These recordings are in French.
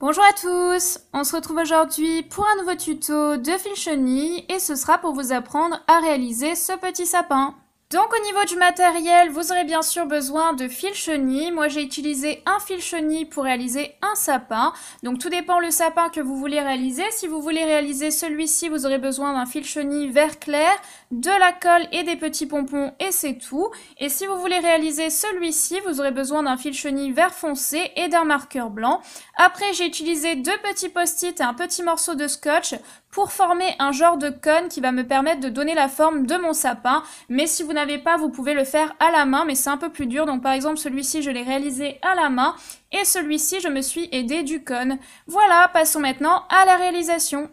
Bonjour à tous, on se retrouve aujourd'hui pour un nouveau tuto de fil chenille et ce sera pour vous apprendre à réaliser ce petit sapin. Donc au niveau du matériel, vous aurez bien sûr besoin de fil chenille. Moi j'ai utilisé un fil chenille pour réaliser un sapin. Donc tout dépend le sapin que vous voulez réaliser. Si vous voulez réaliser celui-ci, vous aurez besoin d'un fil chenille vert clair, de la colle et des petits pompons et c'est tout. Et si vous voulez réaliser celui-ci, vous aurez besoin d'un fil chenille vert foncé et d'un marqueur blanc. Après j'ai utilisé deux petits post-it et un petit morceau de scotch pour former un genre de cône qui va me permettre de donner la forme de mon sapin. Mais si vous n'avez pas, vous pouvez le faire à la main, mais c'est un peu plus dur. Donc par exemple, celui-ci, je l'ai réalisé à la main et celui-ci, je me suis aidée du cône. Voilà, passons maintenant à la réalisation.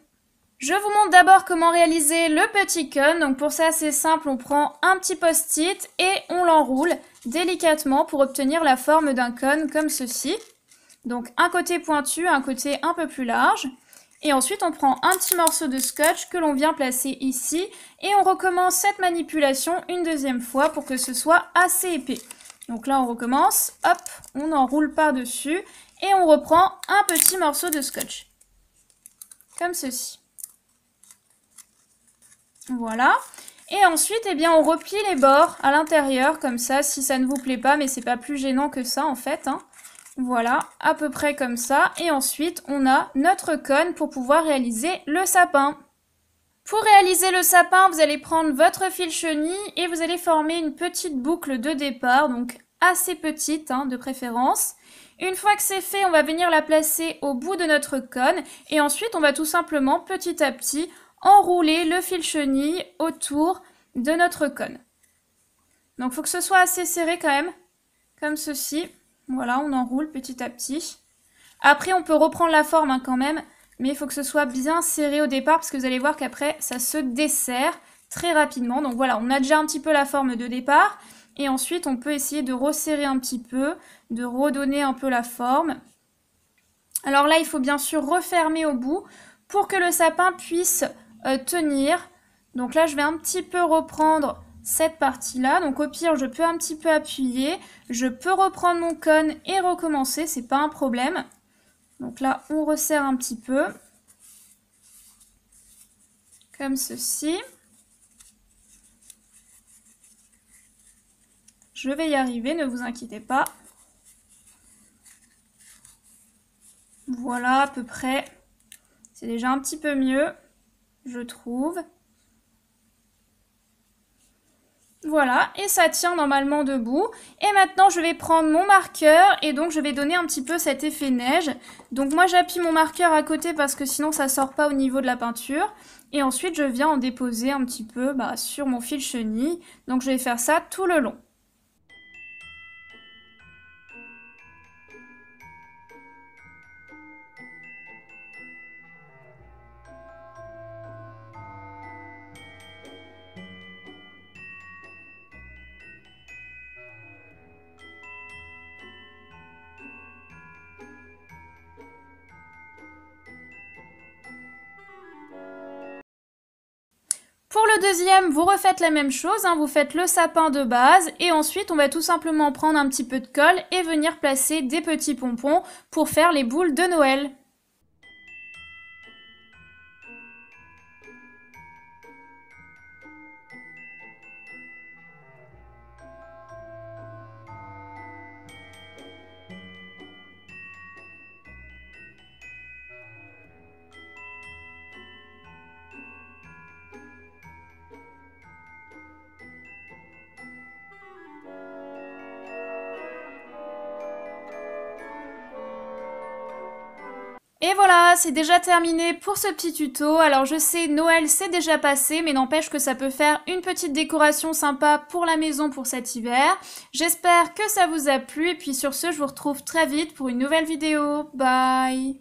Je vous montre d'abord comment réaliser le petit cône. Donc pour ça, c'est simple, on prend un petit post-it et on l'enroule délicatement pour obtenir la forme d'un cône comme ceci. Donc un côté pointu, un côté un peu plus large. Et ensuite, on prend un petit morceau de scotch que l'on vient placer ici et on recommence cette manipulation une deuxième fois pour que ce soit assez épais. Donc là, on recommence, hop, on enroule par-dessus et on reprend un petit morceau de scotch. Comme ceci. Voilà. Et ensuite, eh bien, on replie les bords à l'intérieur comme ça, si ça ne vous plaît pas, mais c'est pas plus gênant que ça en fait, hein. Voilà, à peu près comme ça. Et ensuite, on a notre cône pour pouvoir réaliser le sapin. Pour réaliser le sapin, vous allez prendre votre fil chenille et vous allez former une petite boucle de départ, donc assez petite hein, de préférence. Une fois que c'est fait, on va venir la placer au bout de notre cône et ensuite, on va tout simplement petit à petit enrouler le fil chenille autour de notre cône. Donc, il faut que ce soit assez serré quand même, comme ceci. Voilà, on enroule petit à petit. Après, on peut reprendre la forme hein, quand même, mais il faut que ce soit bien serré au départ parce que vous allez voir qu'après, ça se desserre très rapidement. Donc voilà, on a déjà un petit peu la forme de départ. Et ensuite, on peut essayer de resserrer un petit peu, de redonner un peu la forme. Alors là, il faut bien sûr refermer au bout pour que le sapin puisse tenir. Donc là, je vais un petit peu reprendre cette partie-là. Donc au pire, je peux un petit peu appuyer. Je peux reprendre mon cône et recommencer, c'est pas un problème. Donc là, on resserre un petit peu. Comme ceci. Je vais y arriver, ne vous inquiétez pas. Voilà, à peu près. C'est déjà un petit peu mieux, je trouve. Voilà, et ça tient normalement debout. Et maintenant, je vais prendre mon marqueur et donc je vais donner un petit peu cet effet neige. Donc moi, j'appuie mon marqueur à côté parce que sinon, ça ne sort pas au niveau de la peinture. Et ensuite, je viens en déposer un petit peu sur mon fil chenille. Donc je vais faire ça tout le long. Pour le deuxième, vous refaites la même chose, hein, vous faites le sapin de base et ensuite on va tout simplement prendre un petit peu de colle et venir placer des petits pompons pour faire les boules de Noël. Et voilà, c'est déjà terminé pour ce petit tuto. Alors je sais, Noël c'est déjà passé, mais n'empêche que ça peut faire une petite décoration sympa pour la maison pour cet hiver. J'espère que ça vous a plu et puis sur ce, je vous retrouve très vite pour une nouvelle vidéo. Bye!